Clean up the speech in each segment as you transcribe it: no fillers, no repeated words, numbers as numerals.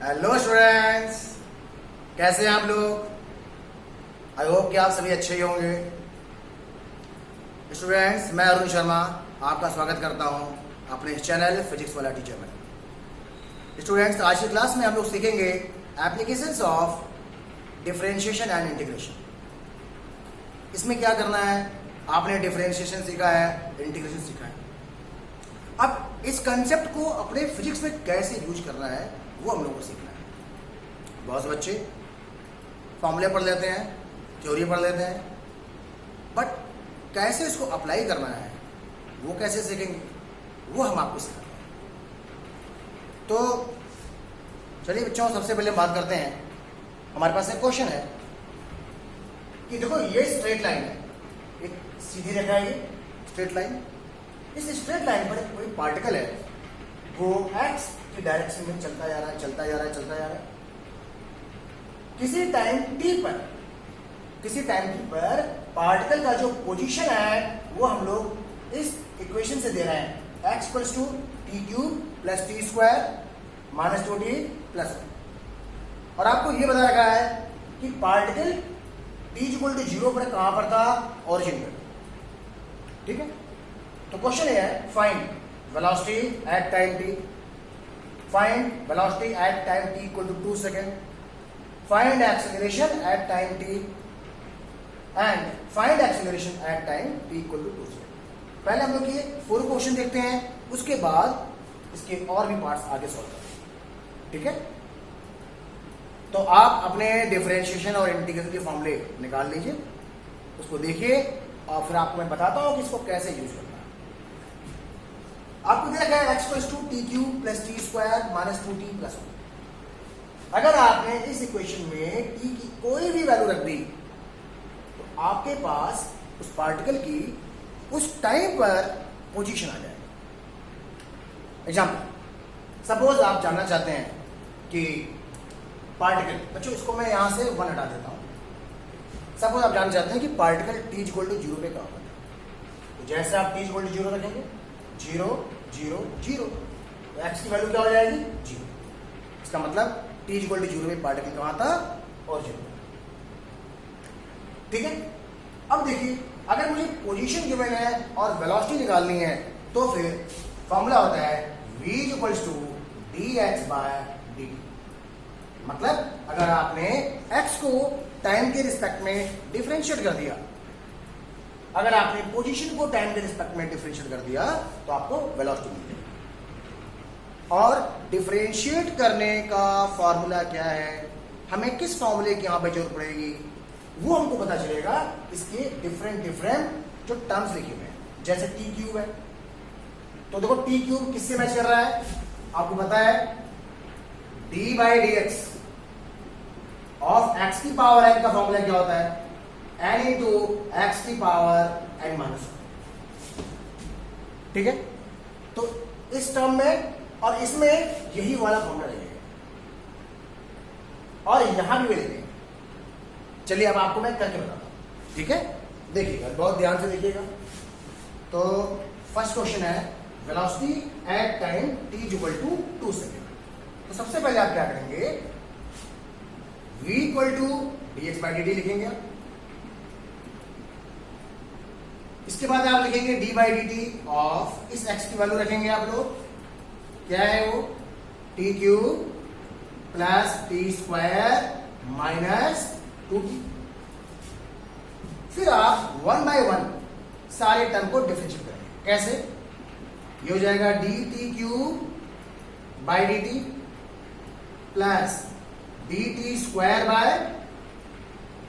Hello students, कैसे हैं आप लोग। आई होप कि आप सभी अच्छे ही होंगे। स्टूडेंट्स, मैं अरुण शर्मा आपका स्वागत करता हूं अपने इस चैनल फिजिक्स वाला टीचर में। स्टूडेंट्स, आज की क्लास में हम लोग सीखेंगे applications of differentiation and integration. इसमें क्या करना है, आपने डिफरेंशिएशन सीखा है, इंटीग्रेशन सीखा है। अब इस कंसेप्ट को अपने फिजिक्स में कैसे यूज करना है वो हम लोग को सीखना है। बहुत से बच्चे फॉर्मूले पढ़ लेते हैं, थ्योरी पढ़ लेते हैं, बट कैसे इसको अप्लाई करना है वो कैसे सीखेंगे, वो हम आपको सिखाते हैं। तो चलिए बच्चों, सबसे पहले बात करते हैं। हमारे पास एक क्वेश्चन है कि देखो, ये स्ट्रेट लाइन है, एक सीधी रेखा है, ये स्ट्रेट लाइन। इस स्ट्रेट लाइन पर कोई पार्टिकल है, वो एक्स की डायरेक्शन में चलता जा रहा है। किसी टाइम टी पर पार्टिकल का जो पोजीशन है वो हम लोग इस इक्वेशन से दे रहे हैं, x equals to T cube plus T square minus 2t plus. और आपको ये बता रखा है कि पार्टिकल t इक्वल टू 0 पर कहां पर था, ओरिजिन पर। ठीक है, तो क्वेश्चन ये है, find velocity at time t, find velocity at time t equal to 2 second, find acceleration at time t and find acceleration at time t equal to 2 second. पहले हम लोग ये पूरा क्वेश्चन देखते हैं, उसके बाद इसके और भी पार्ट्स आगे सॉल्व करेंगे। ठीक है, तो आप अपने डिफरेंशिएशन और इंटीग्रेशन के फॉर्मूले निकाल लीजिए, उसको देखिए और फिर आपको मैं बताता हूं कि इसको कैसे यूज करना है। आपको दिया गया x equals to T cube plus T square minus 2t plus 1। अगर आपने इस इक्वेशन में t की कोई भी वैल्यू रख दी तो आपके पास उस पार्टिकल की उस टाइम पर पोजीशन आ जाएगी। एग्जाम्पल, सपोज आप जानना चाहते हैं कि पार्टिकल, बच्चों इसको मैं यहां से 1 हटा देता हूं। सपोज आप जानना चाहते हैं कि पार्टिकल t इक्वल टू 0 पे कहां पर है। तो जैसे आप t इक्वल टू 0 रखेंगे, 0 0 0, तो x की वैल्यू क्या हो जाएगी, 0। इसका मतलब t इक्वल टू 0 में पार्टिकल कहां था, और 0। ठीक है, अब देखिए, अगर मुझे पोजीशन गिवन है और वेलोसिटी निकालनी है तो फिर फॉर्मूला होता है v equals to dx by dt। मतलब अगर आपने x को टाइम के रिस्पेक्ट में डिफरेंशिएट कर दिया, अगर आपने पोजीशन को टाइम के रिस्पेक्ट में डिफरेंशिएट कर दिया तो आपको वेलोसिटी मिल जाएगी। और डिफरेंशिएट करने का फॉर्मूला क्या है, हमें किस फॉर्मूले की यहां पर जरूरत पड़ेगी, वो हमको पता चलेगा इसके डिफरेंट जो टर्म्स लिखे हुए हैं। जैसे टी क्यूब है, तो देखो टी क्यूब किससे मैच कर रहा है, आपको पता है D by D x of x की पावर एन का फॉर्मूला क्या होता है, एन इंटू एक्स की पावर एन माइनस। ठीक है, तो इस टर्म में और इसमें यही वाला फॉर्मूला लगेगा और यहां भी मिलेगा। चलिए अब आपको मैं करके बताता हूं। ठीक है, देखिएगा, बहुत ध्यान से देखिएगा। तो फर्स्ट क्वेश्चन है velocity at time t equal to 2 second. तो सबसे पहले आप क्या करेंगे, v equal to dx by dt लिखेंगे आप। इसके बाद आप लिखेंगे d बाई dt ऑफ इस x की वैल्यू रखेंगे आप लोग, क्या है वो, t cube plus T square minus 2t। फिर आप 1 बाय 1 सारे टर्म को डिफरेंशिएट करेंगे। कैसे, ये हो जाएगा dt cube by dt plus dt square by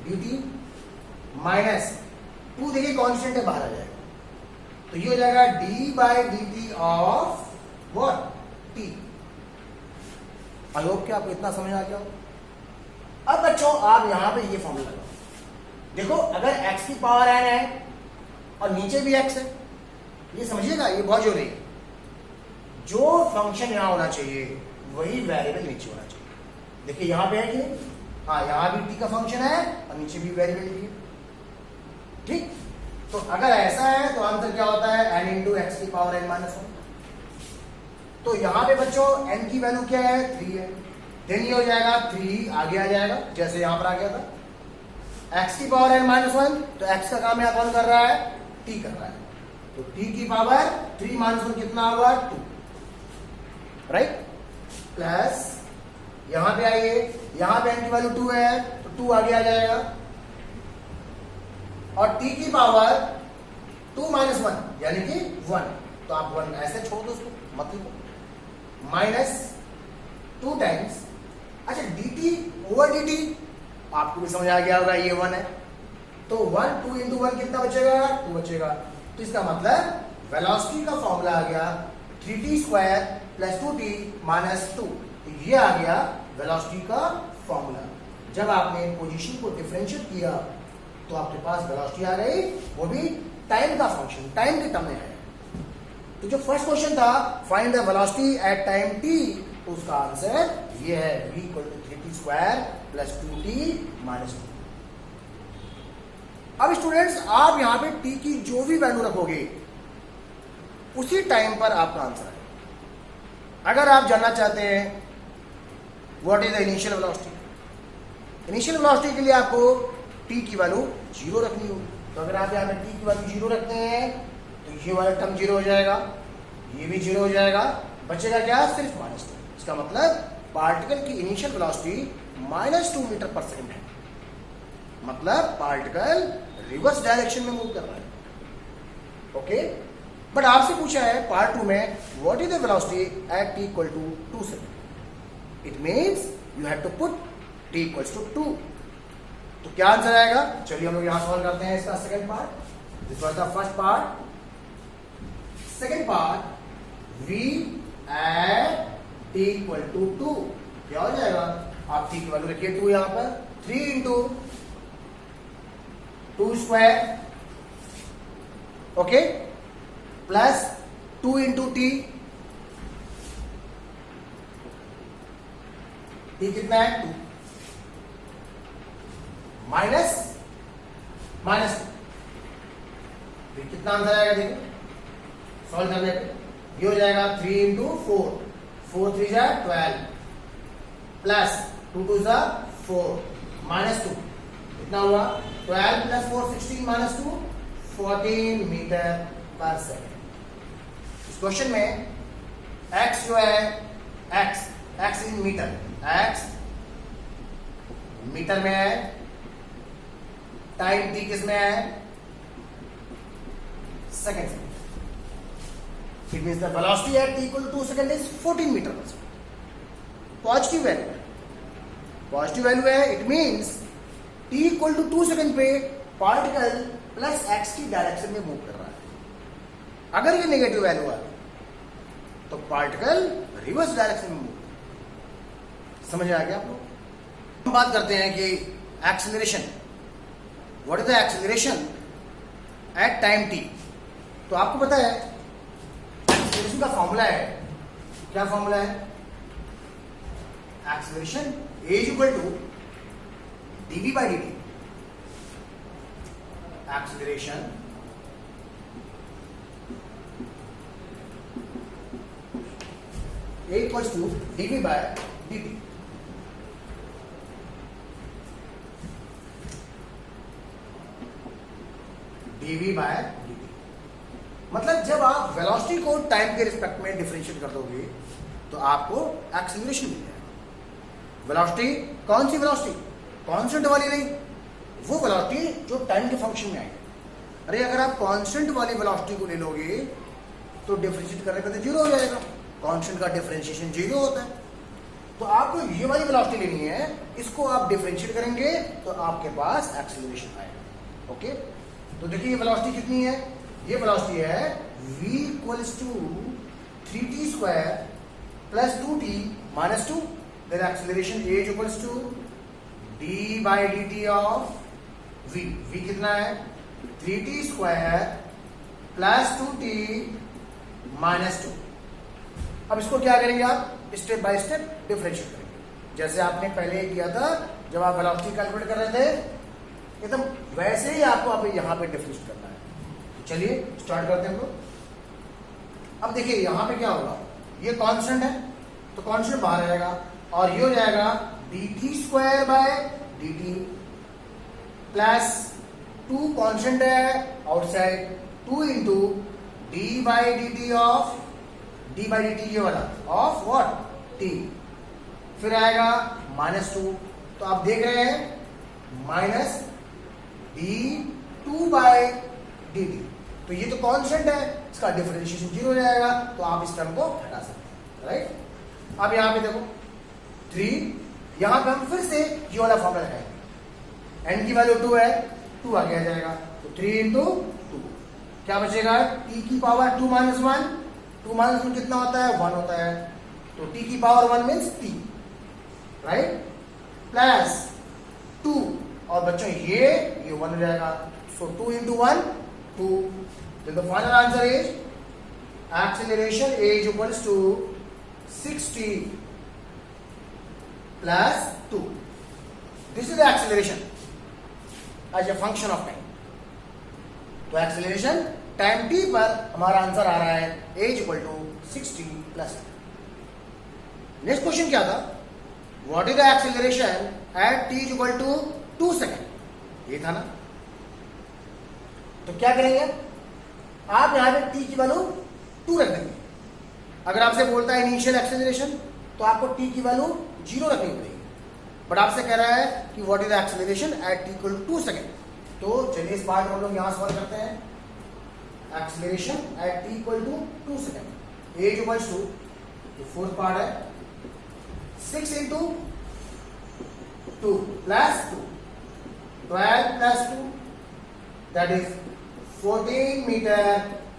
dt minus 2, देखिए कांस्टेंट है, बाहर आ जाएगा, तो ये हो जाएगा d by dt of what, t। I hope कि आपको इतना समझ आ गया हो। अब बच्चों आप यहां पे ये फॉर्मूला लगाओ, देखो अगर x की पावर n है और नीचे भी x है, ये समझिएगा, ये बहुत जरूरी है। जो फंक्शन यहां होना चाहिए वही वेरिएबल नीचे होना चाहिए। देखिए यहां पे है कि नहीं, हाँ यहां भी t का फंक्शन है और नीचे भी वेरिएबल लिखिए। ठीक, तो अगर ऐसा है तो आंसर क्या होता है, n इंटू एक्स की पावर n माइनस 1। तो यहां पे बच्चों n की वैल्यू क्या है, 3 है, देन ये हो जाएगा 3 आगे आ जाएगा जैसे यहां पर आ गया था। x की पावर n -1 तो x का काम यहां कौन कर रहा है, t कर रहा है, तो t की पावर 3 -1 कितना होगा 2, राइट। प्लस यहां पे आइए, यहां पे n की वैल्यू 2 है तो 2 आगे आ जाएगा और t की पावर 2 -1 यानी कि 1, तो आप 1 ऐसे छोड़ दो उसको, मतलब माइनस 2 टाइम्स, अच्छा dt ओवर dt आपको भी समझ आ गया होगा, ये 1 है तो 1 2 इंटू 1 कितना बचेगा 2 बचेगा, तो इसका मतलब वेलोसिटी का फॉर्मूला आ गया 3t square plus 2t minus 2, तो ये आ गया वेलोसिटी का फॉर्मूला। जब आपने पोजीशन को डिफरेंशिएट किया तो आपके पास वेलोसिटी आ गई, वो भी टाइम का फंक्शन, टाइम के टर्म में है। तो जो फर्स्ट क्वेश्चन था find the velocity at time t, उसका आंसर ये है v equal to 3t square plus 2t minus 2। अब स्टूडेंट्स आप यहां पे t की जो भी वैल्यू रखोगे उसी टाइम पर आपका आंसर है। अगर आप जानना चाहते हैं what is the initial velocity, initial velocity के लिए आपको t की वैल्यू 0 रखनी होगी, तो अगर आप यहां पे t की वैल्यू 0 रखते हैं तो ये वाला टर्म 0 हो जाएगा, ये भी 0 हो जाएगा, बचेगा क्या सिर्फ -2। इसका मतलब पार्टिकल की initial velocity -2 metre per second है, मतलब पार्टिकल रिवर्स डायरेक्शन में मूव कर रहा है। ओके, बट आपसे पूछा है पार्ट 2 में what is the velocity at t equal to 2 second, it means you have to put t equals to 2, तो क्या आंसर आएगा, चलिए हम लोग यहां सॉल्व करते हैं इसका second part. This was the first part. Second part v at t equal to 2, क्या हो जाएगा, आप t की वैल्यू रखिए 2 यहां पर, 3 into 2 square, okay, plus 2 into t, t कितना है 2, माइनस माइनस 2, कितना आंसर आएगा देखो सॉल्व करने पे, ये हो जाएगा 3 इंटू 4, 4 3 जा 12 प्लस 2 2 जा 4 माइनस 2, कितना हुआ 12 plus 4 16 minus 2 14 metre per second. इस क्वेश्चन में x जो है x in metre, x metre में है, टाइम t किस में है सेकेंड में, it means the velocity at t equal to 2 second is 14 metre per second. Positive value है, पॉजिटिव वैल्यू है, it means t equal to 2 second पे particle plus x की डायरेक्शन में मूव कर रहा है। अगर ये नेगेटिव वैल्यू है तो पार्टिकल रिवर्स डायरेक्शन में मूव कर रहा है। समझ आ गया आप लोग? हम बात करते हैं कि acceleration, what is the acceleration at time t, तो आपको पता है एक्सेलरेशन का फॉर्मूला है, क्या फॉर्मूला है, acceleration a is equal to dv by dt, acceleration a equals to dv by dt। dv by dt मतलब जब आप वेलोसिटी को टाइम के रिस्पेक्ट में डिफरेंशिएट कर दोगे तो आपको एक्सेलरेशन मिल जाएगा। वेलोसिटी कौन सी वेलोसिटी, कांस्टेंट वाली नहीं, वो वेलोसिटी जो टाइम के फंक्शन में आएगी। अरे अगर आप कांस्टेंट वाली वेलोसिटी को ले लोगे तो डिफरेंशिएट करने पर तो 0 हो जाएगा, कांस्टेंट का डिफरेंशिएशन 0 होता है। तो आपको ये वाली वेलोसिटी लेनी है, इसको आप डिफरेंशिएट करेंगे तो आपके पास एक्सेलरेशन आएगा। ओके, तो देखिए ये वेलोसिटी कितनी है, ये वेलोसिटी है v equals to 3t square plus 2t minus 2, then acceleration a equals to d by dt of v, v कितना है 3t square plus 2t minus 2। अब इसको क्या करेंगे आप, स्टेप बाय स्टेप डिफरेंशिएट करेंगे, जैसे आपने पहले किया था जब आप वेलोसिटी कैलकुलेट कर रहे थे, एकदम वैसे ही आपको अब यहां पे डिफरेंशिएट करना है। चलिए स्टार्ट करते हैं हम लोग। अब देखिए यहां पे क्या होगा, ये कांस्टेंट है तो कांस्टेंट बाहर आएगा, और ये हो जाएगा dt square by dt plus 2 constant है outside 2 into D by D T ये वाला ऑफ व्हाट t, फिर आएगा -2, तो आप देख रहे हैं माइनस d2 बाई dt, तो ये तो कांस्टेंट है, इसका डिफरेंशिएशन 0 हो जाएगा, तो आप इस टर्म को हटा सकते हैं, राइट। अब यहां पे देखो 3, यहां पे हम फिर से ये वाला फॉर्मूला लगाएंगे, n की वैल्यू 2 है, 2 आगे आ जाएगा, तो 3 इंटू 2 क्या बचेगा, t की पावर 2 माइनस 1, 2 माइनस 1 कितना होता है, 1 होता है, तो t की power 1 means t, right, plus 2, और बच्चों ये 1 हो जाएगा, सो 2 into 1 2, then the final answer is acceleration is equals to 60 plus 2. This is the acceleration as a function of time. तो acceleration टाइम t पर हमारा आंसर आ रहा है a is equal to 60 plus 2. Next question क्या था, what is the acceleration at t is equal to 2 second, ये था ना। तो क्या करेंगे, आप यहां पे t की वैल्यू 2 रख देंगे। अगर आपसे बोलता है इनिशियल एक्सेलरेशन, तो आपको t की वैल्यू 0 रखनी पड़ेगी, बट आपसे कह रहा है कि what is the acceleration at t equal to 2 second. तो चलिए इस पार्ट को हम लोग यहां सॉल्व करते हैं। Acceleration at t equal to 2 second, a is equal to, तो फोर्थ पार्ट है 6 into 2 plus 2, 12 plus 2 that is 14 metre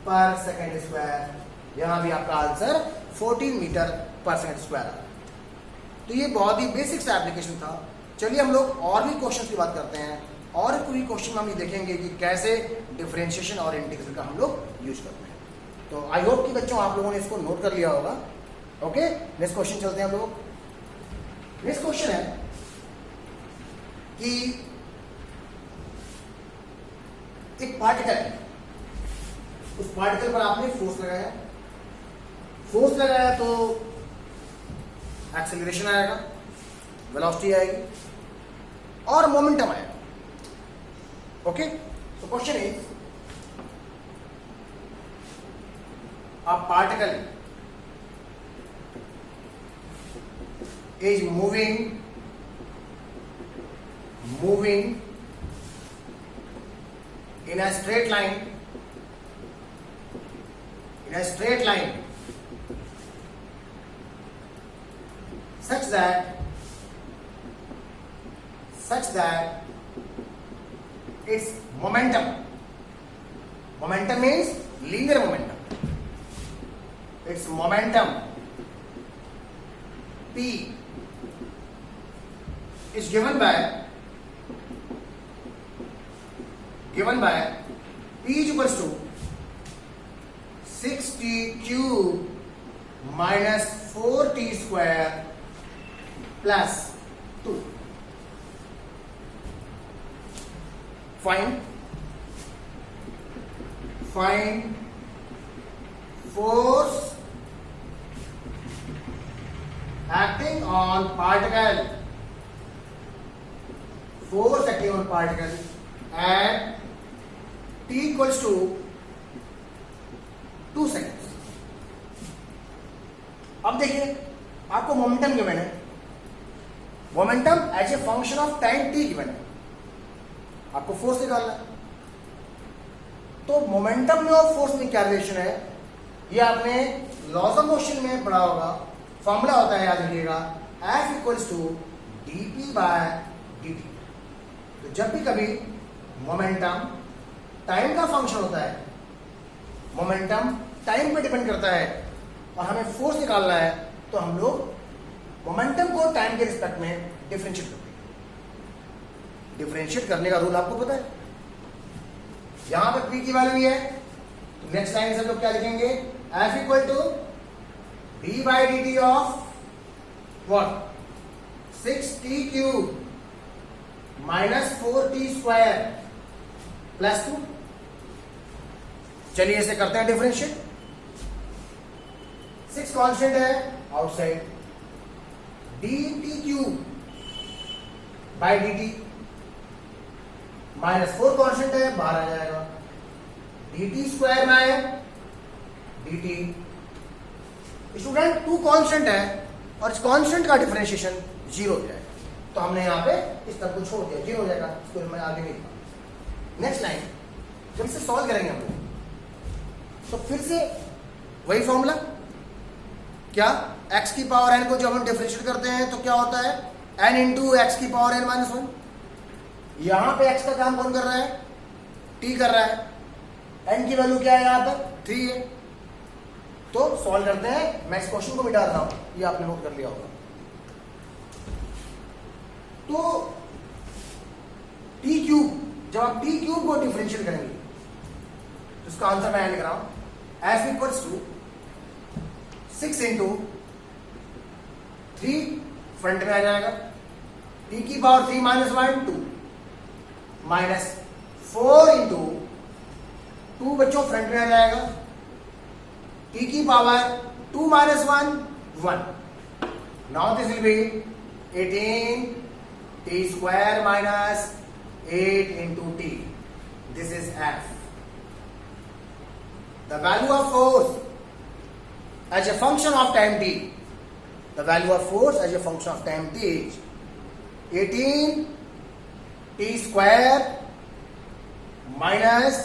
per second square. यहां भी आपका answer 14 metre per second square आ रहा है। तो ये बहुत ही बेसिक सा एप्लीकेशन था। चलिए हम लोग और भी क्वेश्चन की बात करते हैं, और कोई क्वेश्चन हम ये देखेंगे कि कैसे डिफरेंशिएशन और इंटीग्रल का हम लोग यूज करते हैं। तो आई होप कि बच्चों आप लोगों ने इसको नोट कर लिया होगा। ओके, नेक्स्ट क्वेश्चन चलते हैं हम लोग। नेक्स्ट क्वेश्चन है कि एक पार्टिकल है, उस पार्टिकल पर आपने फोर्स लगाया तो एक्सेलरेशन आएगा, वेलोसिटी आएगी और मोमेंटम आएगा। ओके, तो question is a particle is moving in a straight line such that its momentum means linear momentum, its momentum P is given by P is equals to 6t cube minus 4t square plus 2. Find force acting on particle, force acting on particle at t equals to 2 seconds. अब देखिए आपको momentum given है, momentum as a function of time t given है, आपको force निकालना है। तो momentum में और फोर्स में क्या रिलेशन है, ये आपने लॉज ऑफ मोशन में पढ़ा होगा। फॉर्मूला होता है, याद रखिएगा, F equals to dp by dt। तो जब भी कभी मोमेंटम टाइम का फंक्शन होता है, मोमेंटम टाइम पे डिपेंड करता है और हमें फोर्स निकालना है, तो हम लोग मोमेंटम को टाइम के रिस्पेक्ट में डिफरेंशिएट करते हैं। डिफरेंशिएट करने का रूल आपको पता है, यहां पर p की वैल्यू है, तो नेक्स्ट लाइन से हम लोग क्या लिखेंगे, F equal to d by dt of what 6t cube minus 4t square plus 2। चलिए इसे करते हैं डिफरेंशिएट। 6 कांस्टेंट है outside, D T cube by D T, -4 constant है, बाहर आ जाएगा, D T square by D T. Student 2 constant है और इस कांस्टेंट का डिफरेंशिएशन 0 हो जाएगा, तो हमने यहाँ पे इस तरफ को छोड़ दिया, 0 हो जाएगा, इसको मैं आगे नहीं लिखा। नेक्स्ट लाइन जब इसे सॉल्व करेंगे हम लोग तो फिर से वही फॉर्मूला, क्या x की पावर n को जब हम डिफरेंशिएट करते हैं तो क्या होता है n इंटू एक्स की पावर n माइनस 1। यहां पे x का काम कौन कर रहा है, t कर रहा है, n की वैल्यू क्या है यहां पर 3 है। तो सॉल्व करते हैं, मैं इस क्वेश्चन को मिटा रहा हूं, ये आपने नोट कर लिया होगा। तो टी क्यूब, जब आप टी क्यूब को डिफरेंशिएट करेंगे तो इसका आंसर मैं लिख रहा हूं, f equals to 6 into 3 front में आ जाएगा, t की पावर 3 माइनस 1 2 माइनस 4 इंटू 2 बच्चों फ्रंट में आ जाएगा, t की power 2 minus 1 1। Now this will B 18 t square minus 8 into t। This is f। The value of force as a function of time t, the value of force as a function of time t is 18 t square minus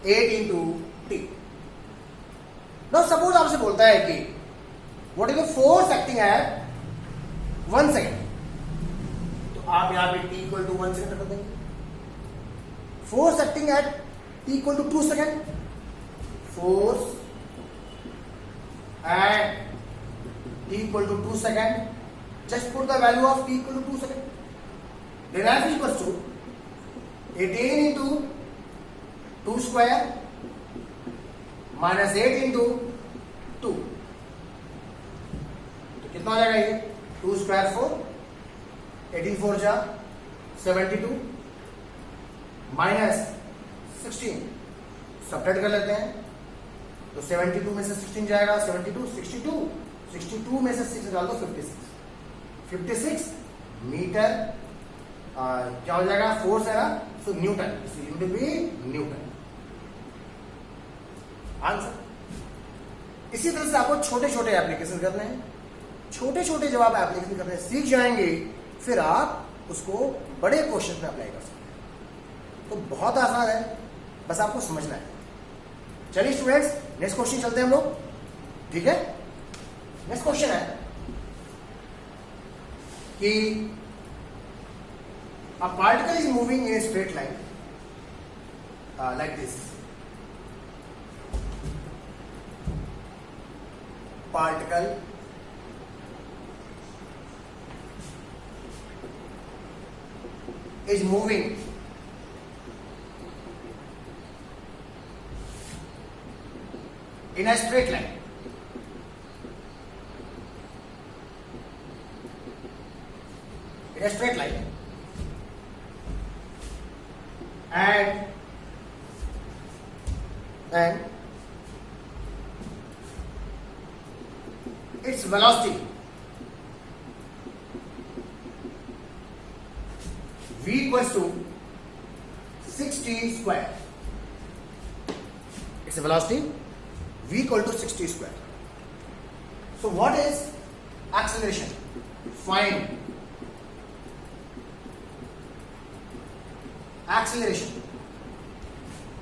8 into t. Now suppose आपसे बोलता है कि what is the force acting at 1 second, तो आप यहां पे t equal to 1 second रख देंगे। Force acting at t equal to 2 second, force at t equal to 2 second, just put the value of t equal to 2 second, then f equals to 18 into 2 square minus 8 into 2, तो कितना आ जाएगा ये 2 square 4, 18 4 जा 72 minus 16, subtract कर लेते हैं तो 72 में से 16 जाएगा, 62 में से 6 निकाल दो 56 मीटर क्या हो जाएगा, फोर्स है ना, सो न्यूटन, यूनिट भी न्यूटन। आंसर। इसी तरह से आपको छोटे छोटे एप्लीकेशन करने हैं, छोटे छोटे जब आप एप्लीकेशन करने सीख जाएंगे फिर आप उसको बड़े क्वेश्चन में अप्लाई कर सकते हैं। तो बहुत आसान है, बस आपको समझना है। चलिए स्टूडेंट्स नेक्स्ट क्वेश्चन चलते हैं हम लोग, ठीक है। नेक्स्ट क्वेश्चन है कि a particle is moving in a straight line like this. Particle is moving in a straight line. In a straight line. And its velocity v equals to 60 square. Its velocity v equal to 60 square. So what is acceleration? Find acceleration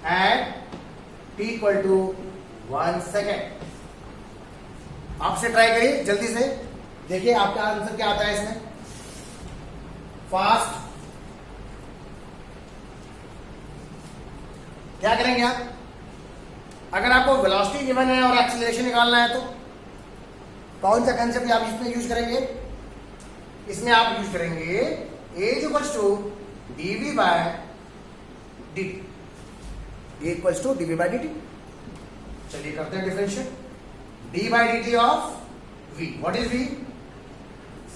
at t equal to 1 second. आपसे try करिए जल्दी से, देखिए आपका answer क्या आता है इसमें। फास्ट क्या करेंगे आप, अगर आपको वेलोसिटी गिवन है और एक्सीलरेशन निकालना है तो कौन सा कंसेप्ट आप इसमें यूज करेंगे, इसमें आप यूज करेंगे a equals to dv by dt, a equals to dv by dt। चलिए करते हैं differentiate, d by dt of v, what is v?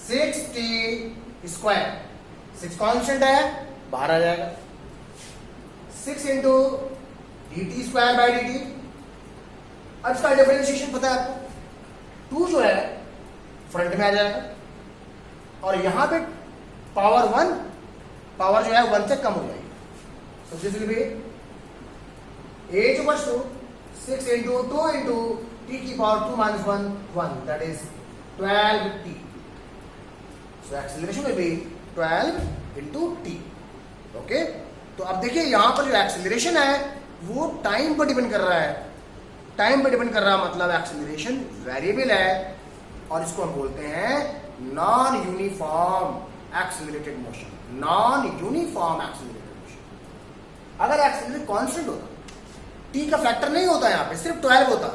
6t square, 6 constant है बाहर आ जाएगा, 6 into dt square by dt। अब इसका डिफरेंशिएशन पता है आपको, 2 जो है फ्रंट में आ जाएगा, और यहां पे पावर 1, पावर जो है 1 से कम हो जाएगी. So this will be a equals to 6 into 2 into t की power 2 minus 1, 1, that is 12t. So acceleration will be 12 into t. Okay, तो अब देखिए यहां पर जो एक्सेलरेशन है वो टाइम पर डिपेंड कर रहा है. टाइम पर डिपेंड कर रहा मतलब एक्सेलरेशन वेरिएबल है और इसको हम बोलते हैं non uniform accelerated motion. Non uniform accelerated motion. अगर एक्सेलरेशन कांस्टेंट होता, टी का फैक्टर नहीं होता, यहां पे सिर्फ 12 होता,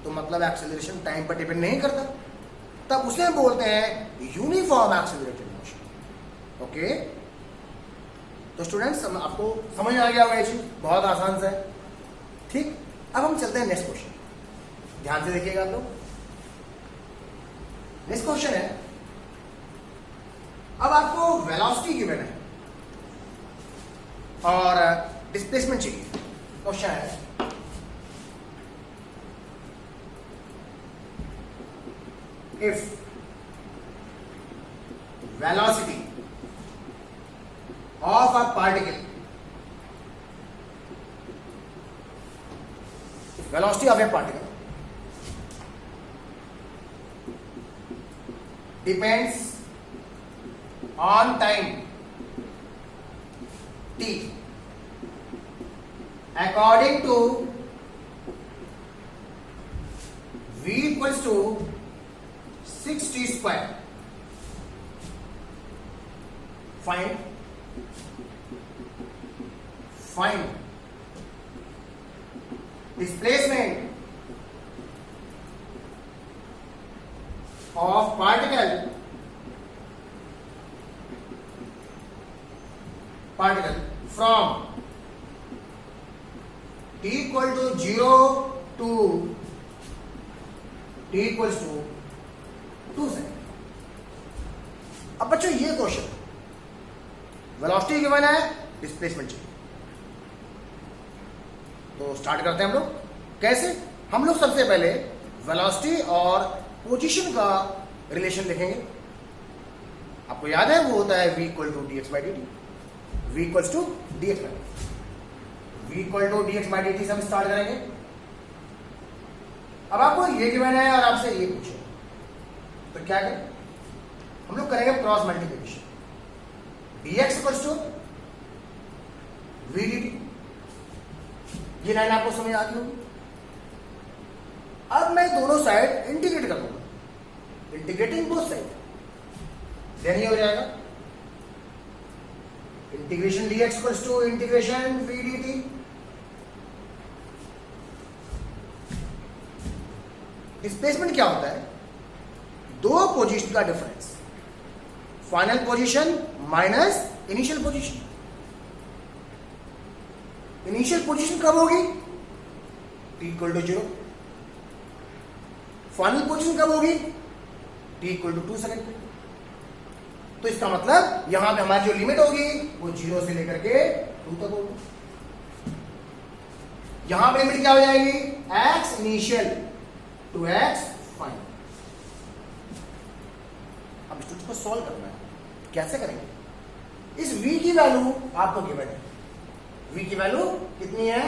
तो मतलब एक्सेलरेशन टाइम पर डिपेंड नहीं करता, तब उसे हम बोलते हैं यूनिफॉर्म एक्सेलरेटेड मोशन. ओके, तो स्टूडेंट्स आपको समझ आ गया होगा ये चीज, बहुत आसान सा है. ठीक, अब हम चलते हैं नेक्स्ट क्वेश्चन. ध्यान से देखिएगा आप लोग. नेक्स्ट क्वेश्चन है, अब आपको वेलोसिटी गिवन है और डिस्प्लेसमेंट चाहिए. क्वेश्चन है if velocity of a particle, velocity of a particle depends on time t according to v equals to 6t square. Find displacement of particle from t equal to 0 to t equals to 2 second. अब बच्चों ये question velocity given है, displacement चाहिए. तो start करते हैं हम लोग. कैसे? हम लोग सबसे पहले वेलोसिटी और पोजीशन का रिलेशन देखेंगे. आपको याद है वो होता है v equal to dx by dt. v equals to dx by dt. v equal to dx by dt से हम स्टार्ट करेंगे. अब आपको ये गिवन है और आपसे ये पूछे तो क्या करें? हम लोग करेंगे cross multiplication. dx equals to v dt. ये लाइन आपको समझ आती होगी. अब मैं दोनों साइड इंटीग्रेट कर दूंगा. इंटीग्रेटिंग बोथ साइड, देन ये हो जाएगा integration dx equals to integration v dt. Displacement क्या होता है? दो पोजीशन का difference. Final position minus initial position. Initial position कब होगी? t equal to 0. Final position कब होगी? t equal to 2 second. तो इसका मतलब यहां पे हमारी जो लिमिट होगी वो 0 से लेकर के 2 तक होगी. यहां पे लिमिट क्या हो जाएगी? x initial to x final. अब स्टूडेंट को सॉल्व करना है. कैसे करेंगे? इस v की वैल्यू आपको गिवन है. v की वैल्यू कितनी है?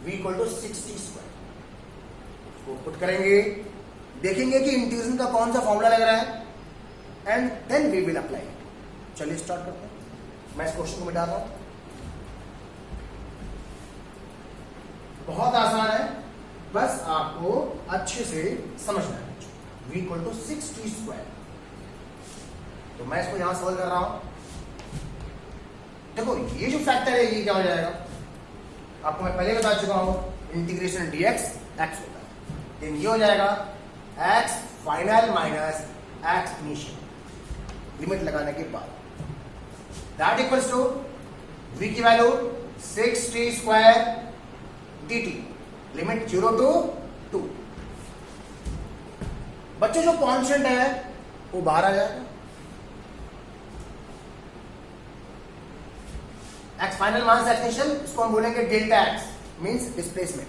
v equal to 60 square. को पुट करेंगे, देखेंगे कि इंटीग्रेशन का कौन सा फॉर्मूला लग रहा है and then we will apply it. चलिए स्टार्ट करते हैं. मैं इस क्वेश्चन को मिटा रहा हूं. बहुत आसान है, बस आपको अच्छे से समझना है. v equal to 60 square. तो मैं इसको यहां सॉल्व कर रहा हूं. देखो ये जो फैक्टर है ये क्या हो जाएगा? आपको मैं पहले बता चुका हूं इंटीग्रेशन dx x होता है. देन ये हो जाएगा x final minus x initial. Limit लगाने के बाद दैट इक्वल्स टू v की value 6t square dt. Limit 0 to 2. बच्चों जो कांस्टेंट है वो बाहर आ जाएगा. x final minus x initial, इसको हम बोलेंगे डेल्टा x, मींस डिस्प्लेसमेंट.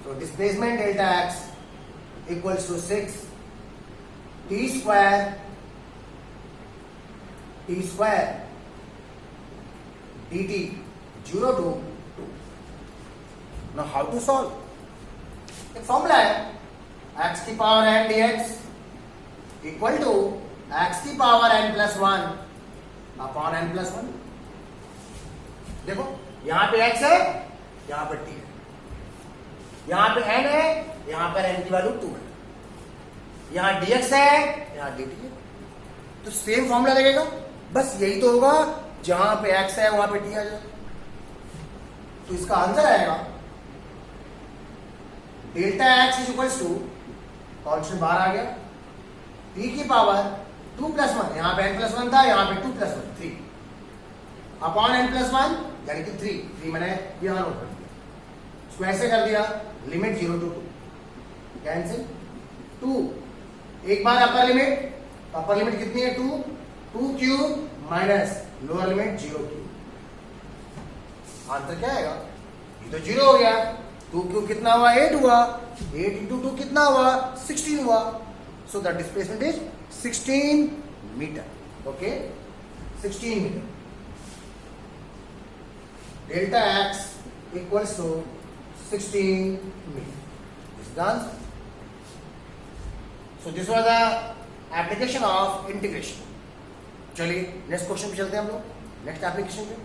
तो displacement delta x equals to 6 t square T square dt 0 to 2. Now how to solve? एक फॉर्मूला है x की power n dx equal to x की power n plus 1 upon n plus 1. देखो यहां पे x है, यहां पर t है, यहां पे n है, यहां पर n की वैल्यू 2 है, यहां dx है, यहां dt है. तो सेम फॉर्मूला लगेगा, बस यही तो होगा, जहां पे x है वहां पे t आ जाएगा. तो इसका आंसर आएगा delta x is equal to constant बाहर आ गया t की पावर 2 प्लस 1, यहां पे n प्लस 1 था, यहां पे 2 प्लस 1 3 अपॉन n प्लस 1 यानी कि 3 मैंने यहां नोट कर दिया. इसको ऐसे कर दिया, लिमिट 0 to 2 कैंसिल 2. एक बार अपर लिमिट कितनी है 2 cube minus lower limit 0 cube. Answer क्या आएगा? ये तो 0 हो गया. 2 क्यूब कितना हुआ? 8 हुआ. 8 इंटू 2 कितना हुआ? 16 हुआ. So the displacement is 16 metre. Okay, 16 metre. Delta x equals to 16 metre. This is the answer. So this was the application of integration. चलिए नेक्स्ट क्वेश्चन पे चलते हैं हम लोग. नेक्स्ट एप्लीकेशन पे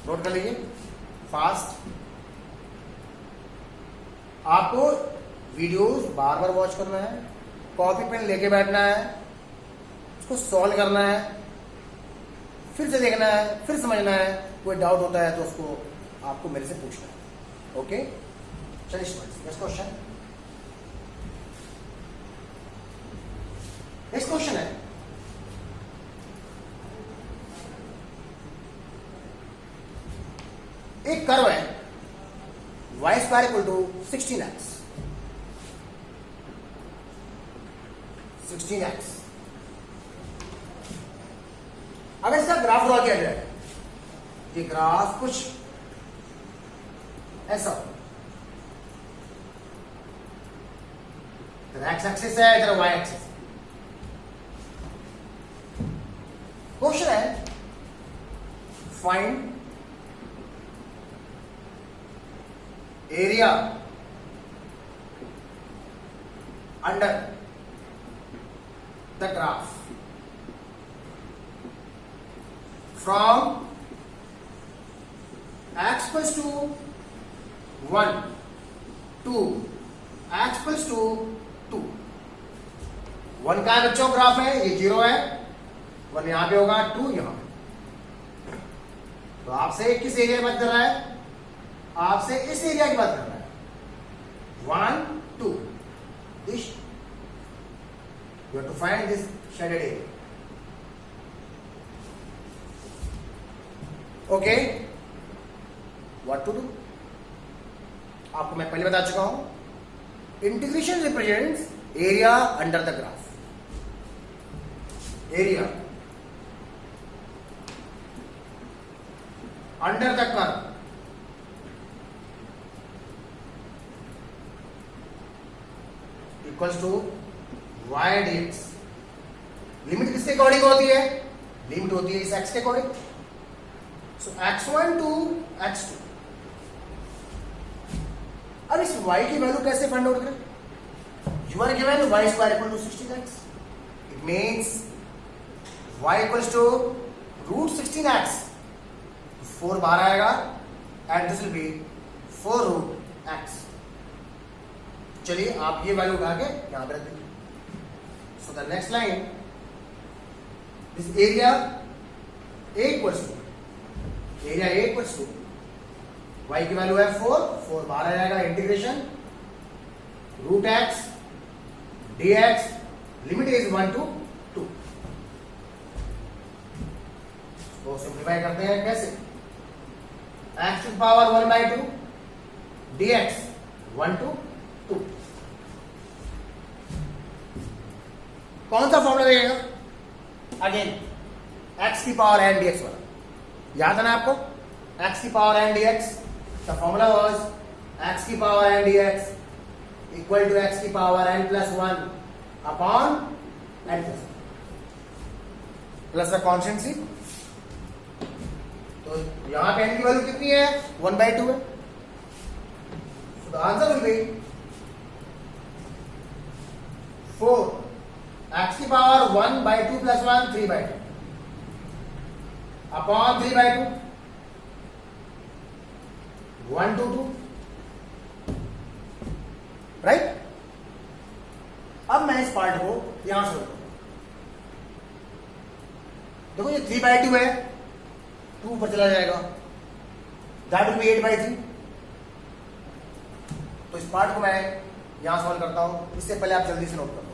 नोट कर लीजिए फास्ट. आपको वीडियोस बार बार वॉच करना है, कॉपी पेन लेके बैठना है, उसको सॉल्व करना है, फिर से देखना है, फिर समझना है. कोई डाउट होता है तो उसको आपको मेरे से पूछना है. ओके, चलिए नेक्स्ट क्वेश्चन. नेक्स्ट क्वेश्चन है एक कर्व है y square equal to 16x. 16x. अगर इसका ग्राफ ड्रॉ किया जाए, ये ग्राफ कुछ ऐसा हो. इधर x एक्सिस है, इधर y एक्सिस. क्वेश्चन है find area under the graph from x plus to 1 to x plus to 2. 1 का बच्चों ग्राफ है, ये 0 है, 1 यहां पे होगा, 2 यहां पे. तो आपसे किस एरिया की बात कर रहा है? आपसे इस एरिया की बात कर रहा है. 1 2 this you have to find this shaded area. Okay, what to do? आपको मैं पहले बता चुका हूं. Integration represents area under the graph. Area under the curve equals to y dx. Limit किसके अकॉर्डिंग होती है? लिमिट होती है इस x के according. So x1 to x2. अब इस y की वैल्यू कैसे फाइंड आउट करें? You are given y square equal to 16x. It means y equals to root 16x. 4 बाहर आएगा and this will be 4 root x. चलिए आप ये वैल्यू उठा के यहां पर रख दीजिए. So the next line this area a equals to y की वैल्यू है 4 बाहर आ जाएगा. Integration root x dx. Limit is 1 to 2. तो सिंप्लीफाई करते हैं. कैसे? x to power 1/2 dx 1 to 2. कौन सा फॉर्मूला देगा? अगेन x की पावर n dx वाला. याद है ना आपको? x की power n dx. The formula was x की power n dx equal to x की power n plus 1 upon n plus 1. Plus the constant C, तो यहां पे n की वैल्यू कितनी है 1/2 है, so the answer will be 4 x की power 1/2 plus 1 3/2 upon 3/2 1 to 2, right. अब मैं इस पार्ट को यहां से देखो, ये 3/2 है, 2 पर चला जाएगा, दैट विल बी 8/3। तो इस पार्ट को मैं यहां सॉल्व करता हूं, इससे पहले आप जल्दी से नोट कर लो।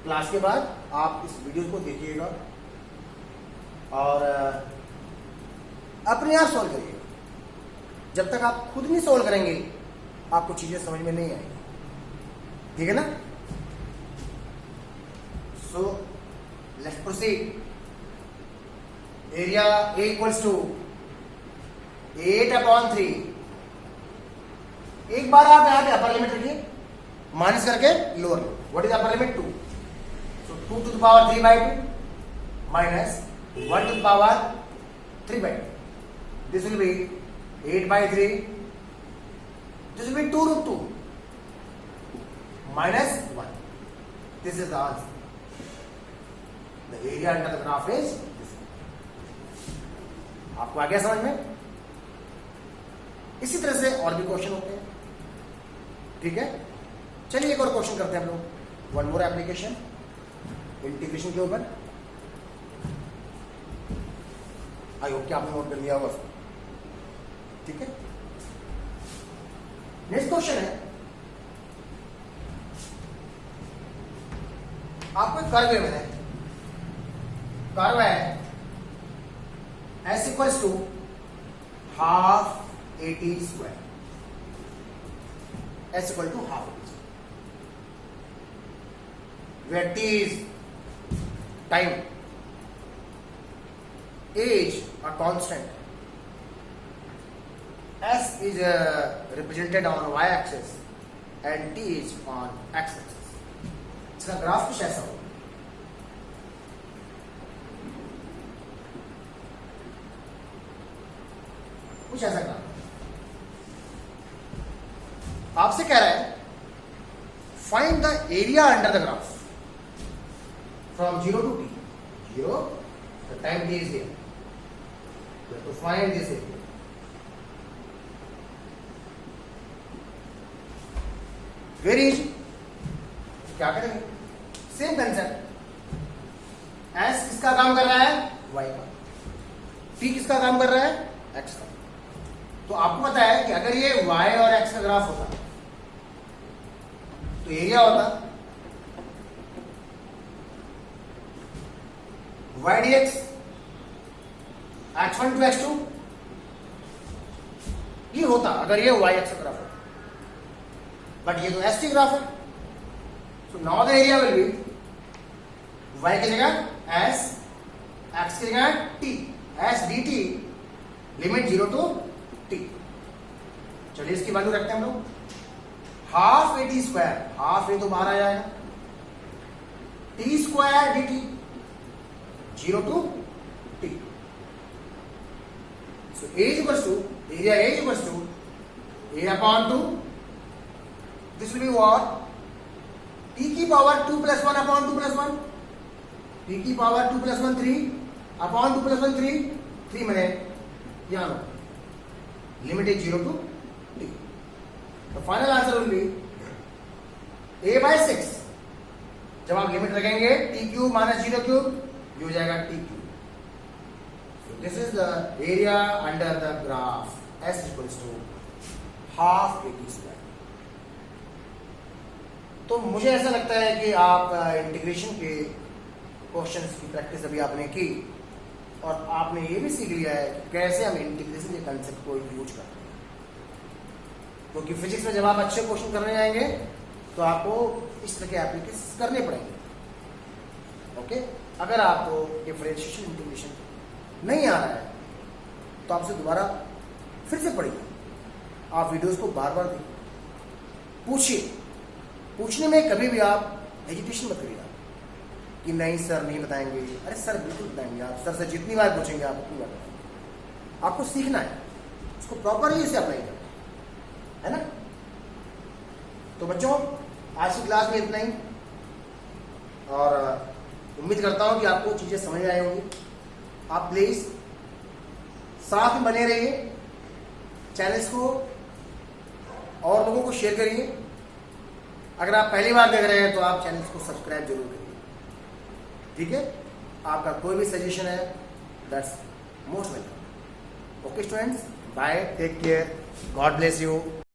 क्लास के बाद आप इस वीडियो को देखिएगा और अपने आप सॉल्व करिएगा। जब तक आप खुद नहीं सॉल्व करेंगे आपको चीजें समझ में नहीं आएंगी, ठीक है ना। So let's proceed. Area A equals to 8/3। एक बार आप यहां पे अपर लिमिट रखिए, माइनस करके lower. What is upper limit 2, so 2 to the power 3/2 minus 1 to the power 3/2, this will be 8/3, this will be 2 root 2 minus 1. This is the answer. The area under the graph is this. आपको आ गया समझ में? इसी तरह से और भी question होते हैं, ठीक है। चलिए एक और क्वेश्चन करते हैं हम लोग, वन मोर एप्लीकेशन इंटीग्रेशन के ऊपर। आई होप कि आपने नोट कर लिया होगा, ठीक है। नेक्स्ट क्वेश्चन है, आपको एक कर्व है, कर्व है S equals to half AT square, S equal to half where T is time, age a constant, S is represented on y axis and T is on x axis. इसका graph कुछ ऐसा होगा, कुछ ऐसा graph आपसे कह रहा है find the area under the graph from 0 to t. 0 the time t is here, you have to find this area. Very easy, क्या करेंगे, सेम कंसेप्ट। एस किसका काम कर रहा है, वाई का, टी किसका काम कर रहा है, एक्स का। तो आपको पता है कि अगर ये वाई और एक्स का ग्राफ होता तो एरिया होता Y D x x1 to x2, ये होता अगर ये वाई एक्स का ग्राफ होता, बट ये तो एस टी ग्राफ है। So now the area will be Y की जगह एस, एक्स की जगह T, S D T, limit 0 to t। चलिए इसकी वैल्यू रखते हैं हम लोग, half AT square, half a तो बाहर आ जाएगा, t square d t 0 to t। So A equals to area A equals to A upon 2, this will be what, t की power 2 plus 1 upon 2 plus 1, t की power 2 plus 1 3 upon 2 plus 1 3, 3 मैंने यहां लो, limit is 0 to t। तो final answer will be a/6। जब आप limit रखेंगे t cube minus 0 cube, ये हो जाएगा t cube. So this is the area under the graph s equals to half AT square. तो मुझे ऐसा लगता है कि आप इंटीग्रेशन के क्वेश्चंस की प्रैक्टिस अभी आपने की और आपने ये भी सीख लिया है कि कैसे हम इंटीग्रेशन के कंसेप्ट को यूज करते हैं, क्योंकि फिजिक्स में जब आप अच्छे क्वेश्चन करने जाएंगे तो आपको इस तरह के एप्लीकेशन करने पड़ेंगे। ओके, अगर आपको डिफरेंशिएशन इंटीग्रेशन नहीं आ रहा है तो आपसे दोबारा फिर से पढ़िए, आप वीडियोस को बार बार देखिए, पूछिए, पूछने में कभी भी आप हेजिटेशन मत करिएगा, कि नहीं सर नहीं बताएंगे। अरे सर बिल्कुल बताएंगे, आप सर से जितनी बार पूछेंगे आप उतनी बार बताएंगे। आपको सीखना है, उसको प्रॉपरली इसे अप्लाई करना है ना। तो बच्चों आज की क्लास में इतना ही, और उम्मीद करता हूं कि आपको चीजें समझ में आई होंगी। आप प्लीज साथ में बने रहिए, चैनल्स को और लोगों को शेयर करिए। अगर आप पहली बार देख रहे हैं तो आप चैनल्स को सब्सक्राइब जरूर करिए, ठीक है। आपका कोई भी सजेशन है, that's most welcome. Okay students, bye, take care, God bless you.